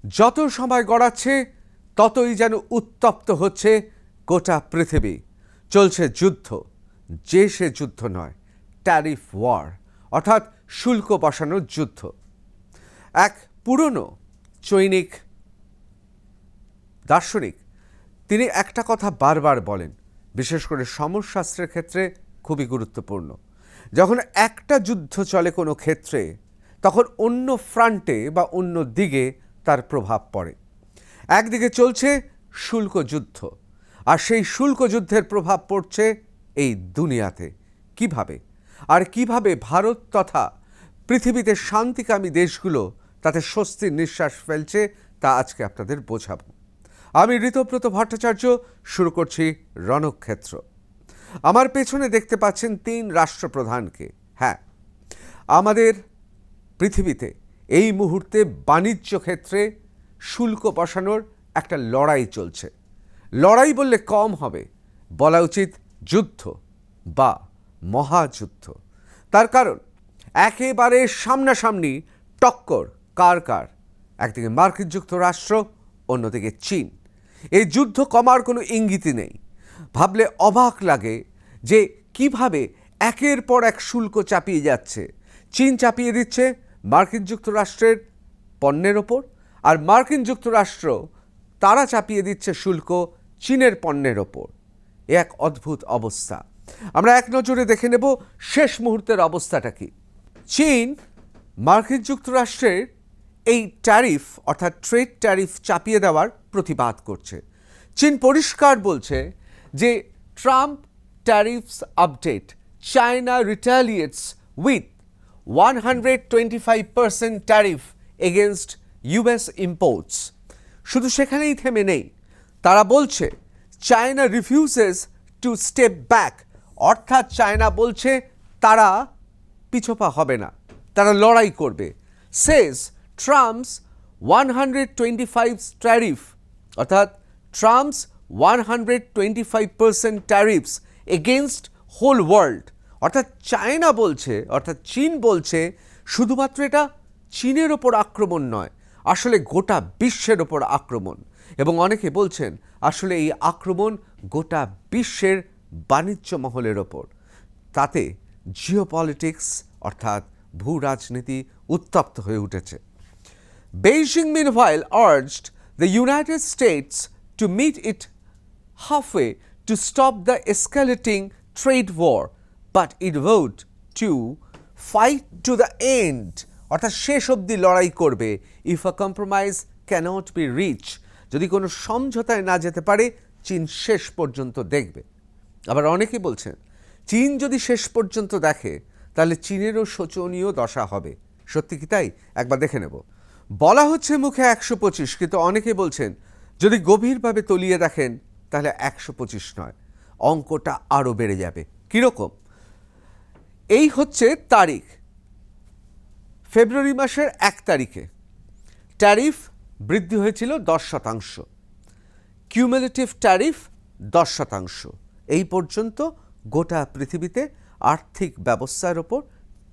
যত সময় গড়াচ্ছে ততই যেন উত্তপ্ত হচ্ছে গোটা পৃথিবী। চলছে যুদ্ধ, যে সে যুদ্ধ নয়, ট্যারিফ ওয়ার অর্থাৎ শুল্ক বসানোর যুদ্ধ। এক পুরনো চৈনিক দার্শনিক তিনি একটা কথা বারবার বলেন, বিশেষ করে সমাজশাস্ত্রের ক্ষেত্রে খুবই গুরুত্বপূর্ণ। যখন একটা যুদ্ধ চলে কোনো ক্ষেত্রে, তখন অন্য ফ্রন্টে বা অন্য দিকে তার প্রভাব পড়ে। একদিকে চলছে শুল্ক যুদ্ধ, আর সেই শুল্ক যুদ্ধের প্রভাব পড়ছে এই দুনিয়াতে। কিভাবে আর কিভাবে ভারত তথা পৃথিবীতে শান্তিকামী দেশগুলো তাতে স্বস্তির নিঃশ্বাস ফেলছে, তা আজকে আপনাদের বোঝাবো। আমি ঋতব্রত ভট্টাচার্য, শুরু করছি রণক্ষেত্র। আমার পেছনে দেখতে পাচ্ছেন 3 রাষ্ট্রপ্রধানকে। হ্যাঁ, আমাদের পৃথিবীতে এই মুহূর্তে বাণিজ্য ক্ষেত্রে শুল্ক বসানোর একটা লড়াই চলছে। লড়াই বললে কম হবে, বলা উচিত যুদ্ধ বা মহাযুদ্ধ। তার কারণ একেবারে সামনাসামনি টক্কর কার? একদিকে মার্কিন যুক্তরাষ্ট্র, অন্যদিকে চীন। এই যুদ্ধ কমার কোনো ইঙ্গিতই নেই। ভাবলে অবাক লাগে যে কিভাবে একের পর এক শুল্ক চাপিয়ে যাচ্ছে। চীন চাপিয়ে দিচ্ছে মার্কিন যুক্তরাষ্ট্রের পণ্যের ওপর, আর মার্কিন যুক্তরাষ্ট্র তারা চাপিয়ে দিচ্ছে শুল্ক চীনের পণ্যের ওপর। এ এক অদ্ভুত অবস্থা। আমরা এক নজরে দেখে নেব শেষ মুহূর্তের অবস্থাটা কি। চীন মার্কিন যুক্তরাষ্ট্রের এই ট্যারিফ অর্থাৎ ট্রেড ট্যারিফ চাপিয়ে দেওয়ার প্রতিবাদ করছে। চীন পরিষ্কার বলছে যে Trump tariffs update, China retaliates with 125% tariff against US imports. শুধু সেখানেই থেমে নেই, তারা বলছে China refuses to step back, অর্থাৎ চায়না বলছে তারা পিছপা হবে না, তারা লড়াই করবে। সেজ ট্রাম্পস 125 ট্যারিফ, অর্থাৎ Trump's 125% tariffs against whole world, অর্থাৎ চায়না বলছে, অর্থাৎ চীন বলছে শুধুমাত্র এটা চীনের ওপর আক্রমণ নয়, আসলে গোটা বিশ্বের ওপর আক্রমণ। এবং অনেকে বলছেন আসলে এই আক্রমণ গোটা বিশ্বের বাণিজ্য মহলের ওপর। তাতে জিওপলিটিক্স অর্থাৎ ভূ রাজনীতি উত্তপ্ত হয়ে উঠেছে। Beijing meanwhile urged the United States to meet it halfway to stop the escalating trade war, but it vowed to fight to the end, অর্থাৎ শেষ অবধি লড়াই করবে। if a compromise cannot be reached, যদি কোনো সমঝোতায় না যেতে পারে চীন শেষ পর্যন্ত দেখবে। আবার অনেকে বলছেন চীন যদি শেষ পর্যন্ত দেখে তাহলে চীনেরও শোচনীয় দশা হবে। সত্যি কি তাই? একবার দেখে নেব। বলা হচ্ছে মুখে 125, কিন্তু অনেকে বলছেন যদি গভীরভাবে তলিয়ে দেখেন তাহলে 125 নয়, অঙ্কটা আরও বেড়ে যাবে। কীরকম? এই হচ্ছে তারিখ, ফেব্রুয়ারি মাসের 1 তারিখে ট্যারিফ বৃদ্ধি হয়েছিল 10%, কিউমুলেটিভ ট্যারিফ 10%। এই পর্যন্ত গোটা পৃথিবীতে আর্থিক ব্যবস্থার ওপর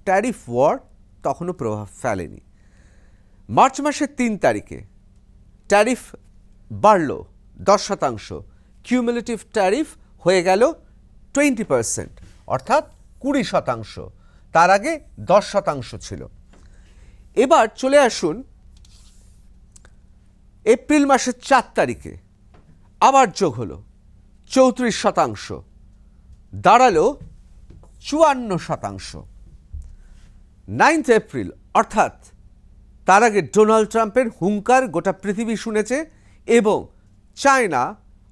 ট্যারিফ ওয়ার তখনও প্রভাব ফেলেনি। মার্চ মাসের 3 তারিখে ট্যারিফ বাড়ল 10%, কিউমুলেটিভ ট্যারিফ হয়ে গেল 20%, অর্থাৎ 20%। তার আগে 10% ছিল। এবার চলে আসুন এপ্রিল মাসের 4 তারিখে আবার যোগ হলো 34%, দাঁড়ালো 54%। 9 এপ্রিল অর্থাৎ তার আগে ডোনাল্ড ট্রাম্পের হুঙ্কার গোটা পৃথিবী শুনেছে, এবং চায়না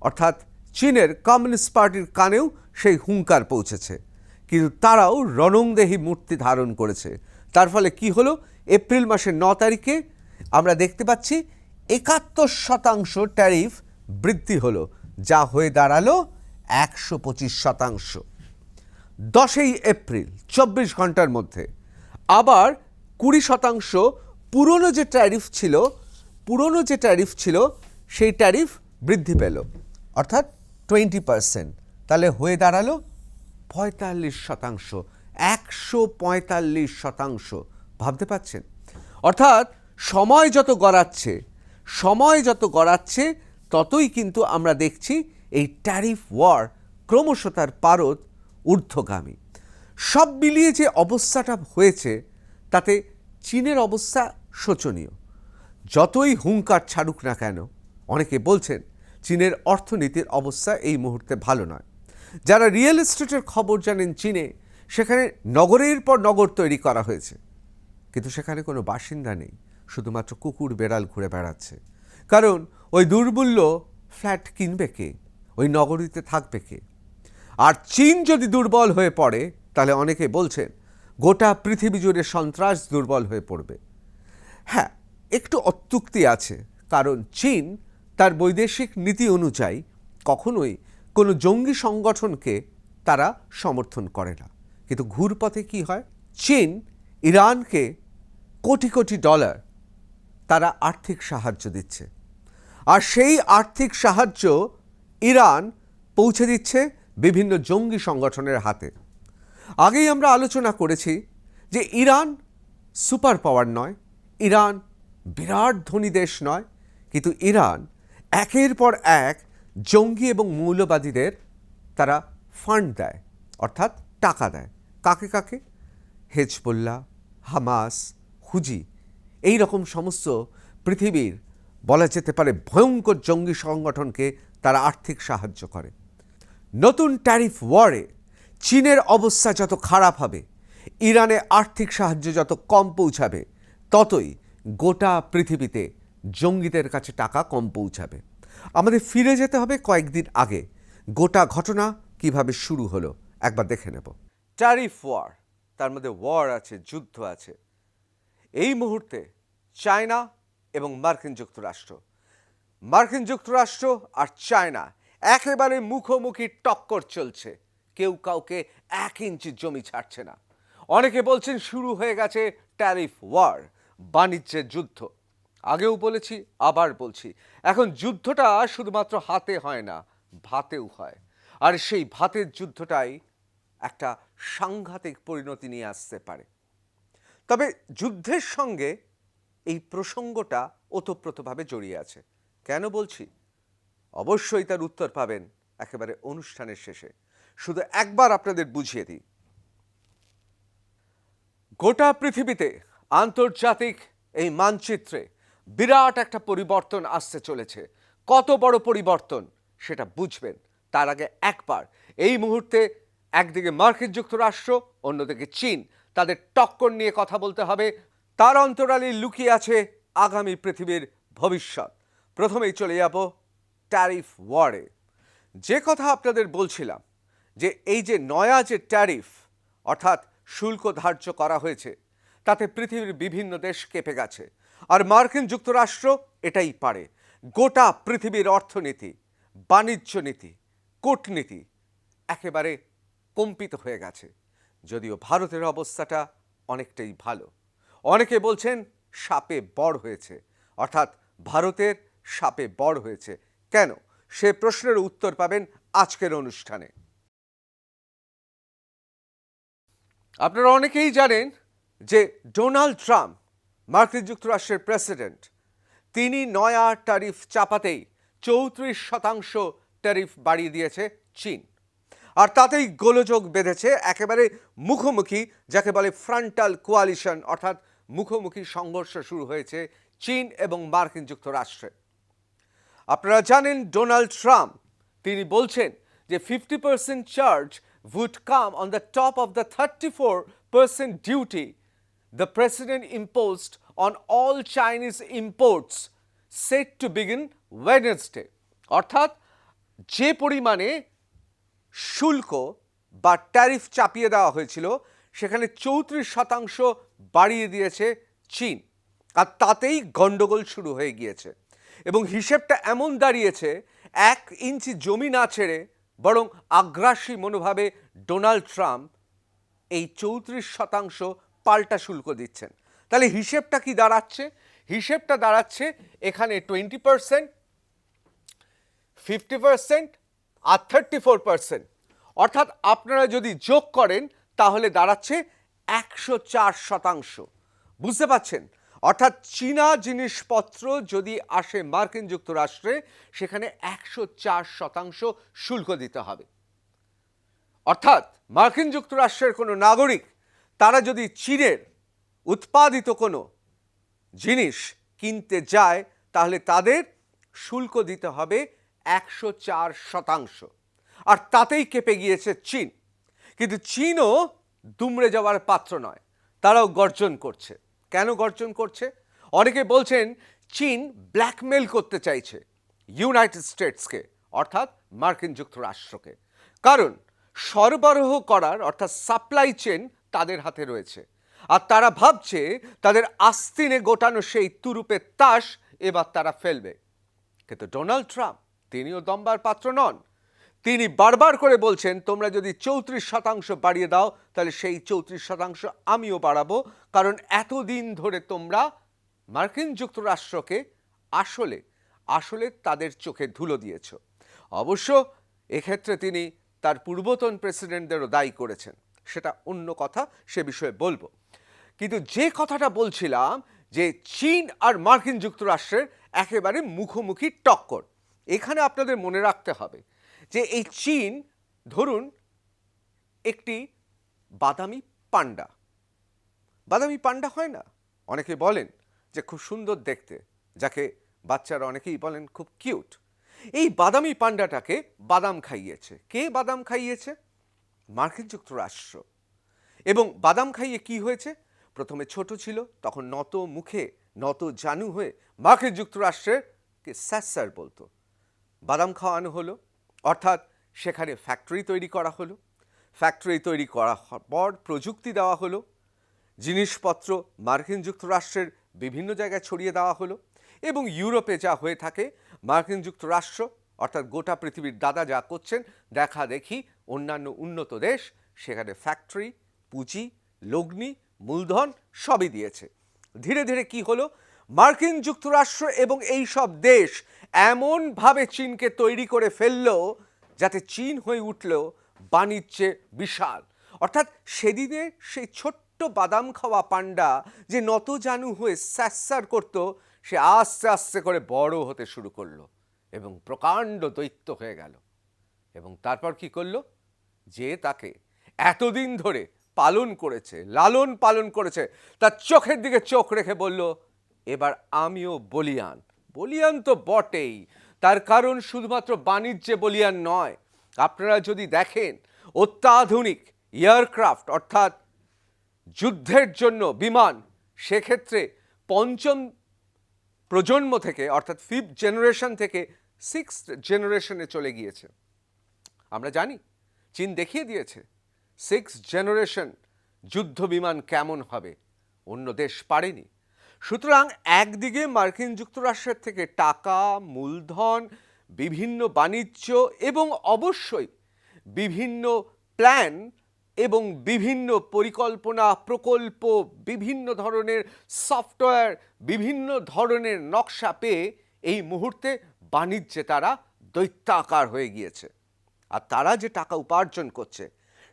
অর্থাৎ চীনের কমিউনিস্ট পার্টির কানেও সেই হুঙ্কার পৌঁছেছে, কিন্তু তারাও রণংদেহী মূর্তি ধারণ করেছে। তার ফলে কি হলো? এপ্রিল মাসের 9 তারিখে আমরা দেখতে পাচ্ছি 71% ট্যারিফ বৃদ্ধি হলো, যা হয়ে দাঁড়ালো 125%। 10 এপ্রিল 24 ঘন্টার মধ্যে আবার 20% পুরনো যে ট্যারিফ ছিল সেই ট্যারিফ বৃদ্ধি পেল, অর্থাৎ 20%। তাহলে হয়ে দাঁড়ালো 45%, 145%। ভাবতে পাচ্ছেন? অর্থাৎ সময় যত গড়াচ্ছে সময় যত গড়াচ্ছে ততই কিন্তু আমরা দেখছি এই ট্যারিফ ওয়ার ক্রমশ তার পারদ ঊর্ধ্বগামী। সব মিলিয়ে যে অবস্থাটা হয়েছে তাতে চীনের অবস্থা শোচনীয়। যতই হুঙ্কার ছাড়ুক না কেন, অনেকে বলছেন চীনের অর্থনীতির অবস্থা এই মুহূর্তে ভালো নয়। যারা রিয়েল এস্টেটের খবর জানেন চীনে, সেখানে নগরের পর নগর তৈরি করা হয়েছে, কিন্তু সেখানে কোনো বাসিন্দা নেই, শুধুমাত্র কুকুর বেড়াল ঘুরে বেড়াচ্ছে। কারণ ওই দুর্মূল্য ফ্ল্যাট কিনবে কে, ওই নগরীতে থাকবে কে? আর চীন যদি দুর্বল হয়ে পড়ে, তাহলে অনেকে বলছেন গোটা পৃথিবী জুড়ে সন্ত্রাস দুর্বল হয়ে পড়বে। হ্যাঁ, একটু অত্যুক্তি আছে, কারণ চীন তার বৈদেশিক নীতি অনুযায়ী কখনোই কোনো জঙ্গি সংগঠনকে তারা সমর্থন করে না। কিন্তু ঘুরপথে কি হয়, চীন ইরানকে কোটি কোটি ডলার তারা আর্থিক সাহায্য দিচ্ছে, আর সেই আর্থিক সাহায্য ইরান পৌঁছে দিচ্ছে বিভিন্ন জঙ্গি সংগঠনের হাতে। আগেই আমরা আলোচনা করেছি যে ইরান সুপার পাওয়ার নয়, ইরান বিরাট ধনী দেশ নয়, কিন্তু ইরান একের পর এক জঙ্গি এবং মৌলবাদীদের তারা ফান্ড দেয়, অর্থাৎ টাকা দেয়। কাকে কাকে? হেজবুল্লাহ, হামাস, হুজি, এই রকম সমস্ত পৃথিবীর বলা যেতে পারে ভয়ঙ্কর জঙ্গি সংগঠনকে তারা আর্থিক সাহায্য করে। নতুন ট্যারিফ ওয়ারে চীনের অবস্থা যত খারাপ হবে, ইরানে আর্থিক সাহায্য যত কম পৌঁছাবে, ততই গোটা পৃথিবীতে জঙ্গিদের কাছে টাকা কম পৌঁছাবে। আমাদের ফিরে যেতে হবে কয়েকদিন আগে। গোটা ঘটনা কিভাবে শুরু হলো একবার দেখে নেব। ট্যারিফ ওয়ার, তার মধ্যে ওয়ার আছে, যুদ্ধ আছে। এই মুহূর্তে চায়না এবং মার্কিন যুক্তরাষ্ট্র আর চায়না একেবারে মুখোমুখি টক্কর চলছে। কেউ কাউকে 1 ইঞ্চি জমি ছাড়ছে না। অনেকে বলছেন শুরু হয়ে গেছে ট্যারিফ ওয়ার, বাণিজ্যের যুদ্ধ। আগেও বলেছি, আবার বলছি, এখন যুদ্ধটা শুধুমাত্র হাতে হয় না, ভাতেও হয়। আর সেই ভাতের যুদ্ধটাই একটা সাংঘাতিক পরিণতি নিয়ে আসতে পারে। তবে যুদ্ধের সঙ্গে এই প্রসঙ্গটা ওতপ্রোতভাবে জড়িয়ে আছে। কেন বলছি? অবশ্যই তার উত্তর পাবেন একেবারে অনুষ্ঠানের শেষে। শুধু একবার আপনাদের বুঝিয়ে দিই, গোটা পৃথিবীতে আন্তর্জাতিক এই মানচিত্রে বিরাট একটা পরিবর্তন আসতে চলেছে। কত বড় পরিবর্তন সেটা বুঝবেন তার আগে একবার এই মুহূর্তে একদিকে মার্কিন যুক্তরাষ্ট্র, অন্যদিকে চীন, তাদের টক্কর নিয়ে কথা বলতে হবে। তার অন্তরালে লুকিয়ে আছে আগামী পৃথিবীর ভবিষ্যৎ। প্রথমেই চলে যাব ট্যারিফ ওয়ারে। যে কথা আপনাদের বলছিলাম, যে এই যে নয়া যে ট্যারিফ অর্থাৎ শুল্ক ধার্য করা হয়েছে, তাতে পৃথিবীর বিভিন্ন দেশ কেঁপে গেছে। আর মার্কিন যুক্তরাষ্ট্র এটাই পারে। গোটা পৃথিবীর অর্থনীতি, বাণিজ্য নীতি, কূটনীতি একেবারে কম্পিত হয়ে গেছে। যদিও ভারতের অবস্থাটা অনেকটাই ভালো। অনেকে বলছেন সাপে বড় হয়েছে, অর্থাৎ ভারতের সাপে বড় হয়েছে। কেন? সে প্রশ্নের উত্তর পাবেন আজকের অনুষ্ঠানে। আপনারা অনেকেই জানেন যে ডোনাল্ড ট্রাম্প, মার্কিন যুক্তরাষ্ট্রের প্রেসিডেন্ট, তিনি নয়া ট্যারিফ চাপাতেই 34% ট্যারিফ বাড়িয়ে দিয়েছে চীন। আর তাতেই গোলযোগ বেঁধেছে, একেবারে মুখোমুখি, যাকে বলে ফ্রন্টাল কোয়ালিশন, অর্থাৎ মুখোমুখি সংঘর্ষ শুরু হয়েছে চীন এবং মার্কিন যুক্তরাষ্ট্রে। আপনারা জানেন ডোনাল্ড ট্রাম্প তিনি বলছেন যে 50% charge would come on the top of the 34% duty the president imposed on all Chinese imports set to begin Wednesday। অর্থাৎ যে পরিমাণে শুল্ক বা ট্যারিফ চাপিয়ে দেওয়া হয়েছিল, সেখানে 34% বাড়িয়ে দিয়েছে চীন। আর তাতেই গন্ডগোল শুরু হয়ে গিয়েছে। এবং হিসেবটা এমন দাঁড়িয়েছে, 1 ইঞ্চি জমি না ছেড়ে বরং আগ্রাসী মনোভাবে ডোনাল্ড ট্রাম্প এই 34% পাল্টা শুল্ক দিচ্ছেন। তাহলে হিসেবটা কি দাঁড়াচ্ছে? হিসেবটা দাঁড়াচ্ছে এখানে 20%, 50% আর 34%। অর্থাৎ আপনারা যদি যোগ করেন তাহলে দাঁড়াচ্ছে 104%। বুঝতে পারছেন? অর্থাৎ চীনা জিনিসপত্র যদি আসে মার্কিন যুক্তরাষ্ট্রে সেখানে 104% শুল্ক দিতে হবে। অর্থাৎ মার্কিন যুক্তরাষ্ট্রের কোনো নাগরিক তারা যদি চীনের উৎপাদিত কোনো জিনিস কিনতে যায় তাহলে তাদের শুল্ক দিতে হবে 104%। আর তাতেই কেঁপে গিয়েছে চীন। কিন্তু চীনও দুমড়ে যাওয়ার পাত্র নয়, তারাও গর্জন করছে। কেন গর্জন করছে? অনেকে বলছেন চীন ব্ল্যাকমেল করতে চাইছে ইউনাইটেড স্টেটসকে, অর্থাৎ মার্কিন যুক্তরাষ্ট্রকে। কারণ সরবরাহ করার অর্থাৎ সাপ্লাই চেন তাদের হাতে রয়েছে, আর তারা ভাবছে তাদের আস্তিনে গোটানো সেই তুরুপের তাস এবার তারা ফেলবে। কিন্তু ডোনাল্ড ট্রাম্প তিনিও দমবার পাত্র নন। তিনি বারবার করে বলছেন তোমরা যদি 34% বাড়িয়ে দাও তাহলে সেই 34% আমিও বাড়াবো, কারণ এতদিন ধরে তোমরা মার্কিন যুক্তরাষ্ট্রকে আসলে আসলে তাদের চোখে ধুলো দিয়েছ। অবশ্য এক্ষেত্রে তিনি তার পূর্বতন প্রেসিডেন্টদেরও দায়ী করেছেন, সেটা অন্য কথা, সে বিষয়ে বলবো। কিন্তু যে কথাটা বলছিলাম যে চীন আর মার্কিন যুক্তরাষ্ট্রের একেবারে মুখোমুখি টক্কর, এখানে আপনাদের মনে রাখতে হবে যে এই চীন ধরুন একটি বাদামি পান্ডা। বাদামি পান্ডা হয় না, অনেকে বলেন যে খুব সুন্দর দেখতে, যাকে বাচ্চারা অনেকেই বলেন খুব কিউট। এই বাদামি পান্ডাটাকে বাদাম খাইয়েছে। কে বাদাম খাইয়েছে? মার্কিন যুক্তরাষ্ট্র। এবং বাদাম খাইয়ে কি হয়েছে? প্রথমে ছোট ছিল, তখন নত মুখে নত জানু হয়ে মার্কিন যুক্তরাষ্ট্রের কে স্যার বলতো। বাদাম খাওয়ানো হলো, অর্থাৎ সেখানে ফ্যাক্টরি তৈরি করা হলো। ফ্যাক্টরি তৈরি করার পর প্রযুক্তি দেওয়া হলো, জিনিসপত্র মার্কিন যুক্তরাষ্ট্রের বিভিন্ন জায়গায় ছড়িয়ে দেওয়া হলো। এবং ইউরোপে যা হয়ে থাকে, মার্কিন যুক্তরাষ্ট্র অর্থাৎ গোটা পৃথিবীর দাদা যা করছেন দেখা দেখি অন্যান্য উন্নত দেশ সেখানে ফ্যাক্টরি, পুঁজি, লগ্নি, মূলধন সবই দিয়েছে। ধীরে ধীরে কি হলো, মার্কিন যুক্তরাষ্ট্র এবং এই সব দেশ এমনভাবে চীনকে তৈরি করে ফেললো যাতে চীন হয়ে উঠল বাণিজ্যে বিশাল। অর্থাৎ সেদিনে সেই ছোট্ট বাদাম খাওয়া পান্ডা যে নতজানু হয়ে স্যার করত, সে আস্তে আস্তে করে বড় হতে শুরু করলো এবং প্রকাণ্ড দৈত্য হয়ে গেল। এবং তারপর কি করলো, যে তাকে এতদিন ধরে পালন করেছে, লালন পালন করেছে, তার চোখের দিকে চোখ রেখে বলল এবার আমিও বলিয়ান। বলিয়ান তো বটেই, তার কারণ শুধুমাত্র বাণিজ্যে বলিয়ান নয়। আপনারা যদি দেখেন অত্যাধুনিক এয়ারক্রাফট অর্থাৎ যুদ্ধের জন্য বিমান, সেক্ষেত্রে পঞ্চম প্রজন্ম থেকে অর্থাৎ 5th জেনারেশন থেকে 6th জেনারেশনে চলে গিয়েছে। আমরা জানি চীন দেখিয়ে দিয়েছে 6th জেনারেশন যুদ্ধ বিমান কেমন হবে, অন্য দেশ পারেনি। সুতরাং একদিকে মার্কিন যুক্তরাষ্ট্রের থেকে টাকা, মূলধন, বিভিন্ন বাণিজ্য এবং অবশ্যই বিভিন্ন প্ল্যান এবং বিভিন্ন পরিকল্পনা, প্রকল্প, বিভিন্ন ধরনের সফটওয়্যার, বিভিন্ন ধরনের নকশা পেয়ে এই মুহূর্তে বাণিজ্যে তারা দৈত্যাকার হয়ে গিয়েছে। আর তারা যে টাকা উপার্জন করছে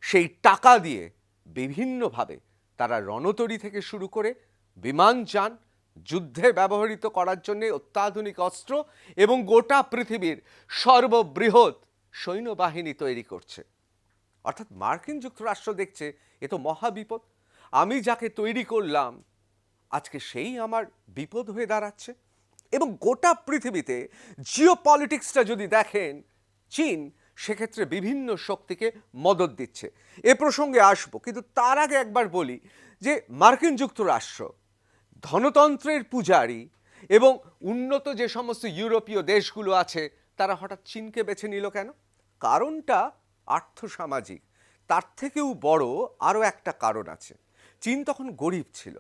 সেই টাকা দিয়ে বিভিন্নভাবে তারা রণতরী থেকে শুরু করে বিমানযান, যুদ্ধে ব্যবহৃত করার জন্য অত্যাধুনিক অস্ত্র এবং গোটা পৃথিবীর সর্ববৃহৎ সৈন্যবাহিনী তৈরি করছে। অর্থাৎ মার্কিন যুক্তরাষ্ট্র দেখছে এ তো মহাবিপদ, আমি যাকে তৈরি করলাম আজকে সেই আমার বিপদ হয়ে দাঁড়াচ্ছে। এবং গোটা পৃথিবীতে জিওপলিটিক্সটা যদি দেখেন, চীন সেক্ষেত্রে বিভিন্ন শক্তিকে মদত দিচ্ছে। এ প্রসঙ্গে আসবো, কিন্তু তার আগে একবার বলি যে মার্কিন যুক্তরাষ্ট্র ধনতন্ত্রের পূজারী এবং উন্নত যে সমস্ত ইউরোপীয় দেশগুলো আছে তারা হঠাৎ চীনকে বেছে নিল কেন? কারণটা আর্থসামাজিক। তার থেকেও বড় আরও একটা কারণ আছে। চীন তখন গরিব ছিল,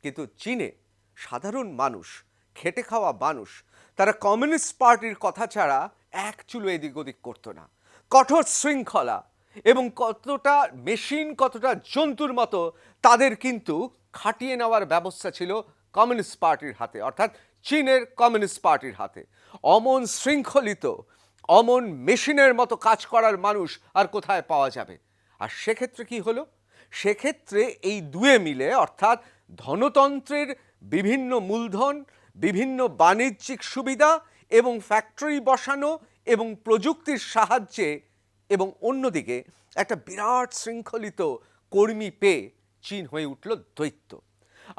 কিন্তু চীনে সাধারণ মানুষ, খেটে খাওয়া মানুষ, তারা কমিউনিস্ট পার্টির কথা ছাড়া এক চুলো এদিক ওদিক করতো না। কঠোর শৃঙ্খলা এবং কতটা মেশিন, কতটা জন্তুর মতো তাদের কিন্তু খাটিয়ে নেওয়ার ব্যবস্থা ছিল কমিউনিস্ট পার্টির হাতে, অর্থাৎ চীনের কমিউনিস্ট পার্টির হাতে। অমন শৃঙ্খলিত, অমন মেশিনের মতো কাজ করার মানুষ আর কোথায় পাওয়া যাবে? আর সেক্ষেত্রে কি হলো, সেক্ষেত্রে এই দুয়ে মিলে অর্থাৎ ধনতন্ত্রের বিভিন্ন মূলধন, বিভিন্ন বাণিজ্যিক সুবিধা এবং ফ্যাক্টরি বসানো এবং প্রযুক্তির সাহায্যে, এবং অন্যদিকে একটা বিরাট শৃঙ্খলিত কর্মী পেয়ে চীন হয়ে উঠল দৈত্য।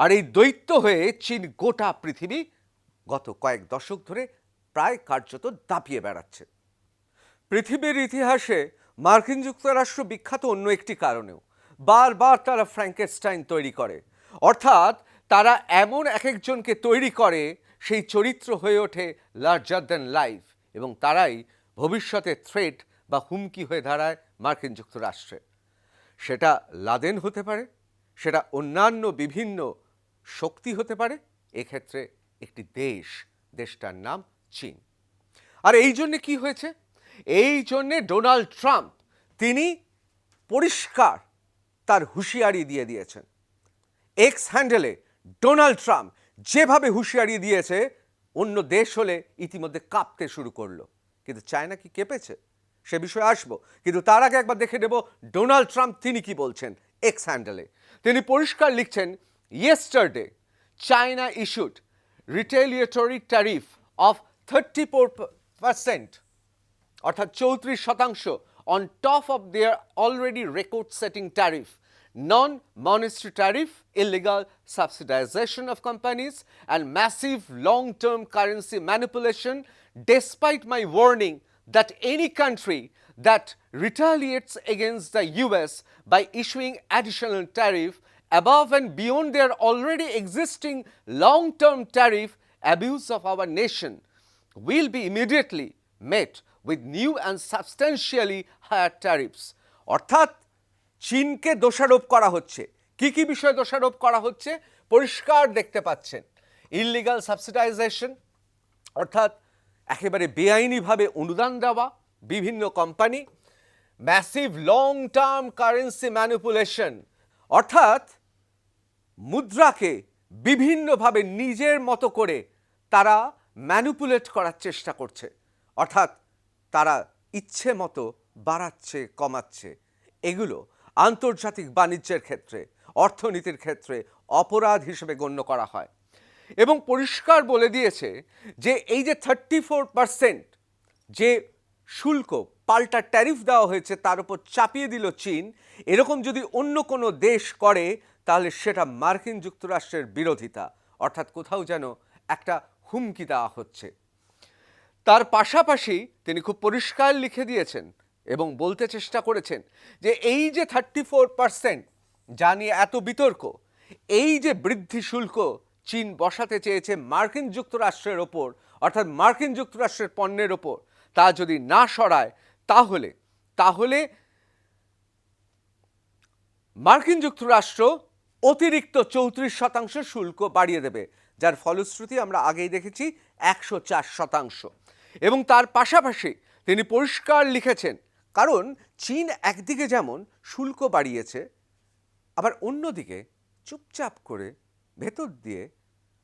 আর এই দৈত্য হয়ে চীন গোটা পৃথিবী গত কয়েক দশক ধরে প্রায় কার্যত দাপিয়ে বেড়াচ্ছে। পৃথিবীর ইতিহাসে মার্কিন যুক্তরাষ্ট্র বিখ্যাত অন্য একটি কারণেও। বারবার তারা ফ্র্যাঙ্কেনস্টাইন তৈরি করে, অর্থাৎ তারা এমন এক একজনকে তৈরি করে সেই চরিত্র হয়ে ওঠে লার্জার দ্যান লাইফ, এবং তারাই ভবিষ্যতে থ্রেট বা হুমকি হয়ে দাঁড়ায় মার্কিন যুক্তরাষ্ট্রে। সেটা লাদেন হতে পারে, সেটা অন্যান্য বিভিন্ন শক্তি হতে পারে, এক্ষেত্রে একটি দেশটার নাম চীন। আর এই জন্যে কি হয়েছে? এই জন্যে ডোনাল্ড ট্রাম্প তিনি পরিষ্কার তার হুঁশিয়ারি দিয়ে দিয়েছেন। এক্স হ্যান্ডেলে ডোনাল্ড ট্রাম্প যেভাবে হুঁশিয়ারি দিয়েছে, অন্য দেশ হলে ইতিমধ্যে কাঁপতে শুরু করলো। কিন্তু চায়না কি কেঁপেছে? সে বিষয়ে আসবো, কিন্তু তার আগে একবার দেখে নেব ডোনাল্ড ট্রাম্প তিনি কি বলছেন এক্স হ্যান্ডেলে। তিনি পরিষ্কার লিখছেন, yesterday China issued retaliatory tariff of 34%, অর্থাৎ 34% on top of their already record-setting tariff, non-monetary tariff, illegal subsidization of companies, and massive long-term currency manipulation, despite my warning that any country that retaliates against the US by issuing additional tariff above and beyond their already existing long-term tariff abuse of our nation will be immediately met with new and substantially higher tariffs. অর্থাৎ চীনকে দোষারোপ করা হচ্ছে। কি কি বিষয়ে দোষারোপ করা হচ্ছে পরিষ্কার দেখতে পাচ্ছেন। ইললিগাল সাবসিডাইজেশন, অর্থাৎ একেবারে বেআইনিভাবে অনুদান দেওয়া বিভিন্ন company. Massive long term currency manipulation, অর্থাৎ মুদ্রাকে বিভিন্নভাবে নিজের মতো করে তারা ম্যানিপুলেট করার চেষ্টা করছে, অর্থাৎ তারা ইচ্ছে মতো বাড়াচ্ছে কমাচ্ছে। এগুলো আন্তর্জাতিক বাণিজ্যের ক্ষেত্রে, অর্থনীতির ক্ষেত্রে অপরাধ হিসেবে গণ্য করা হয়। এবং পরিষ্কার বলে দিয়েছে যে এই যে 34% যে শুল্ক পাল্টা ট্যারিফ দেওয়া হয়েছে তার উপর চাপিয়ে দিল চীন, এরকম যদি অন্য কোনো দেশ করে তাহলে সেটা মার্কিন যুক্তরাষ্ট্রের বিরোধিতা, অর্থাৎ কোথাও যেন একটা হুমকি দেওয়া হচ্ছে। তার পাশাপাশি তিনি খুব পরিষ্কার লিখে দিয়েছেন এবং বলতে চেষ্টা করেছেন যে এই যে 34% যা নিয়ে এত বিতর্ক, এই যে বৃদ্ধি শুল্ক চীন বসাতে চেয়েছে মার্কিন যুক্তরাষ্ট্রের ওপর, অর্থাৎ মার্কিন যুক্তরাষ্ট্রের পণ্যের ওপর, তা যদি না সরায় তাহলে মার্কিন যুক্তরাষ্ট্র অতিরিক্ত 34% শুল্ক বাড়িয়ে দেবে, যার ফলশ্রুতি আমরা আগেই দেখেছি 104%। এবং তার পাশাপাশি তিনি পরিষ্কার লিখেছেন, কারণ চীন একদিকে যেমন শুল্ক বাড়িয়েছে, আবার অন্যদিকে চুপচাপ করে ভেতর দিয়ে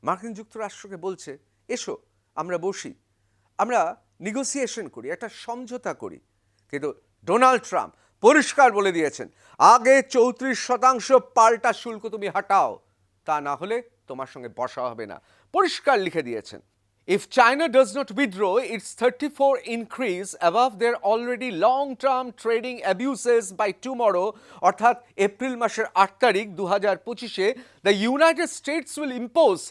মার্কিন যুক্তরাষ্ট্রকে বলছে, এসো আমরা বসি, আমরা নেগোসিয়েশন করি, একটা সমঝোতা করি। কিন্তু ডোনাল্ড ট্রাম্প পরিষ্কার বলে দিয়েছেন, আগে 34% পাল্টা শুল্ক তুমি হাটাও, তা না হলে তোমার সঙ্গে বসা হবে না। পরিষ্কার লিখে দিয়েছেন, if China does not withdraw its 34 increase above their already long-term trading abuses by tomorrow, অর্থাৎ এপ্রিল মাসের 8 তারিখ 2025-এ the United States will impose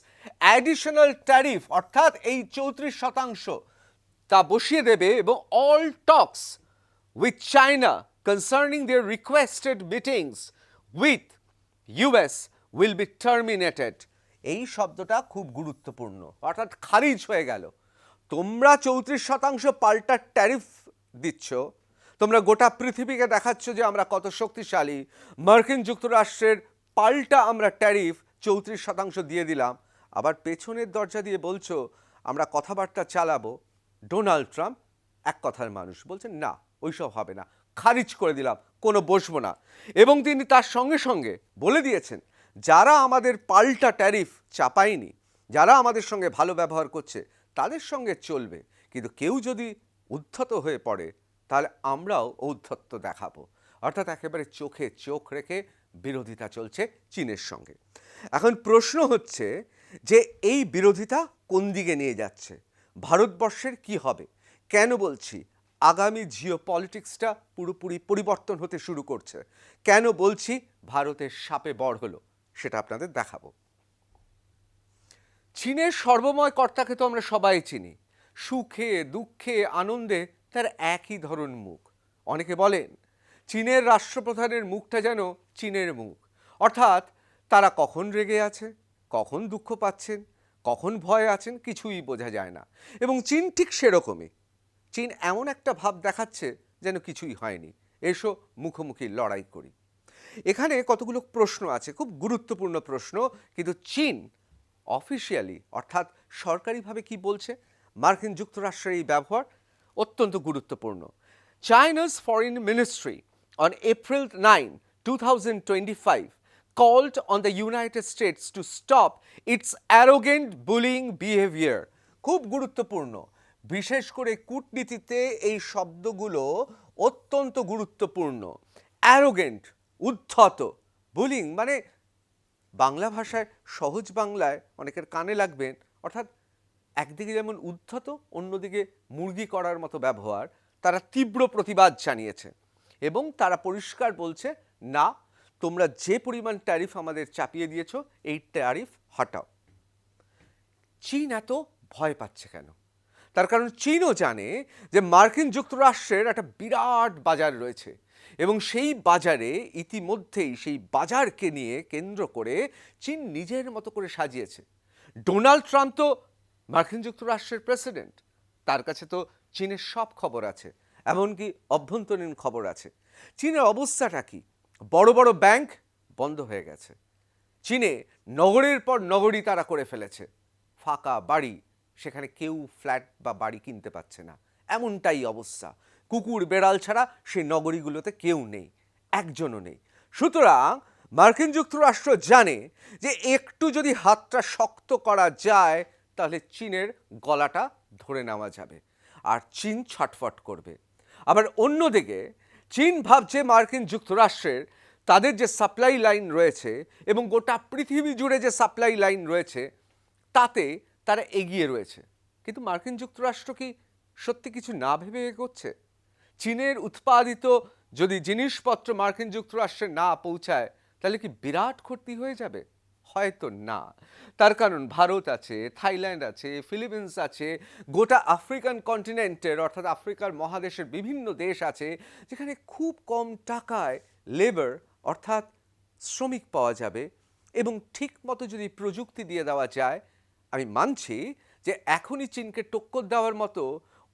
additional tariff, অর্থাৎ এই 34% তা বসিয়ে দেবে, এবং all talks with China concerning their requested meetings with US will be terminated. এই শব্দটা খুব গুরুত্বপূর্ণ, অর্থাৎ খারিজ হয়ে গেল। তোমরা 34% পাল্টা ট্যারিফ দিচ্ছ, তোমরা গোটা পৃথিবীকে দেখাচ্ছ যে আমরা কত শক্তিশালী, মার্কিন যুক্তরাষ্ট্রের পাল্টা আমরা ট্যারিফ 34% দিয়ে দিলাম, আবার পেছনের দরজা দিয়ে বলছো আমরা কথাবার্তা চালাবো। ডোনাল্ড ট্রাম্প এক কথার মানুষ, বলছেন না ওইসব হবে না, খারিজ করে দিলাম, কোনো বসবো না। এবং তিনি তার সঙ্গে সঙ্গে বলে দিয়েছেন, যারা আমাদের পাল্টা ট্যারিফ চাপায়নি, যারা আমাদের সঙ্গে ভালো ব্যবহার করছে তাদের সঙ্গে চলবে, কিন্তু কেউ যদি উদ্ধত হয়ে পড়ে তাহলে আমরাও ঔদ্ধত্য দেখাবো। অর্থাৎ একেবারে চোখে চোখ রেখে বিরোধিতা চলছে চীনের সঙ্গে। এখন প্রশ্ন হচ্ছে যে এই বিরোধিতা কোন দিকে নিয়ে যাচ্ছে, ভারতবর্ষের কি হবে। কেন বলছি আগামী জিও পলিটিক্সটা পুরোপুরি পরিবর্তন হতে শুরু করছে, কেন বলছি ভারতের সাপে বর হলো, সেটা আপনাদের দেখাবো। চীনের সর্বময় কর্তাকে তো আমরা সবাই চিনি। সুখে দুঃখে আনন্দে তার একই ধরন মুখ। অনেকে বলেন চীনের রাষ্ট্রপ্রধানের মুখটা যেন চীনের মুখ, অর্থাৎ তারা কখন রেগে আছে, কখন দুঃখ পাচ্ছেন, কখন ভয় আছেন কিছুই বোঝা যায় না। এবং চীন ঠিক সেরকমই। চীন এমন একটা ভাব দেখাচ্ছে যেন কিছুই হয়নি, এসো মুখোমুখি লড়াই করি। এখানে কতগুলো প্রশ্ন আছে, খুব গুরুত্বপূর্ণ প্রশ্ন, কিন্তু চীন অফিসিয়ালি অর্থাৎ সরকারিভাবে কি বলছে, মার্কিন যুক্তরাষ্ট্রের এই ব্যবহার অত্যন্ত গুরুত্বপূর্ণ। চায়না's foreign ministry on April 9, 2025 called on the United States to stop its arrogant bullying behavior. খুব গুরুত্বপূর্ণ, বিশেষ করে কূটনীতিতে এই শব্দগুলো অত্যন্ত গুরুত্বপূর্ণ। অ্যারোগেন্ট, উদ্ধত, বুলিং মানে বাংলা ভাষায় সহজ বাংলায় অনেকের কানে লাগবেন, অর্থাৎ একদিকে যেমন উদ্ধত অন্যদিকে মুরগি করার মতো ব্যবহার। তারা তীব্র প্রতিবাদ জানিয়েছে এবং তারা পরিষ্কার বলছে না, তোমরা যে পরিমাণ ট্যারিফ আমাদের চাপিয়ে দিয়েছ এই ট্যারিফ হটাও। চীন এত ভয় পাচ্ছে কেন? তার কারণ চীনও জানে যে মার্কিন যুক্তরাষ্ট্রের একটা বিরাট বাজার রয়েছে এবং সেই বাজারে ইতিমধ্যেই সেই বাজারকে নিয়ে কেন্দ্র করে চীন নিজের মতো করে সাজিয়েছে। ডোনাল্ড ট্রাম্প তো মার্কিন যুক্তরাষ্ট্রের প্রেসিডেন্ট, তার কাছে তো চীনের সব খবর আছে, এমনকি অভ্যন্তরীণ খবর আছে। চীনের অবস্থাটা কি? বড় বড় ব্যাংক বন্ধ হয়ে গেছে। চীনে নগরের পর নগরী তারা করে ফেলেছে, ফাঁকা বাড়ি, সেখানে কেউ ফ্ল্যাট বা বাড়ি কিনতে পারছে না, এমনটাই অবস্থা। কুকুর বেড়াল ছাড়া সেই নগরীগুলোতে কেউ নেই, একজনও নেই। সুতরাং মার্কিন যুক্তরাষ্ট্র জানে যে একটু যদি হাতটা শক্ত করা যায় তাহলে চীনের গলাটা ধরে নেওয়া যাবে আর চীন ছটফট করবে। আবার অন্যদিকে চীন ভাবছে মার্কিন যুক্তরাষ্ট্রের তাদের যে সাপ্লাই লাইন রয়েছে এবং গোটা পৃথিবী জুড়ে যে সাপ্লাই লাইন রয়েছে তাতে তারা এগিয়ে রয়েছে। কিন্তু মার্কিন যুক্তরাষ্ট্র কি সত্যি কিছু না ভেবে এগোচ্ছে? চীনের উৎপাদিত যদি জিনিসপত্র মার্কিন যুক্তরাষ্ট্রে না পৌঁছায় তাহলে কি বিরাট ক্ষতি হয়ে যাবে? হয়তো না। তার কারণ ভারত আছে, থাইল্যান্ড আছে, ফিলিপিন্স আছে, গোটা আফ্রিকান কন্টিনেন্টের অর্থাৎ আফ্রিকার মহাদেশের বিভিন্ন দেশ আছে যেখানে খুব কম টাকায় লেবার অর্থাৎ শ্রমিক পাওয়া যাবে এবং ঠিক মতো যদি প্রযুক্তি দিয়ে দেওয়া যায়। আমি মানছি যে এখনই চীনকে টক্কর দেওয়ার মতো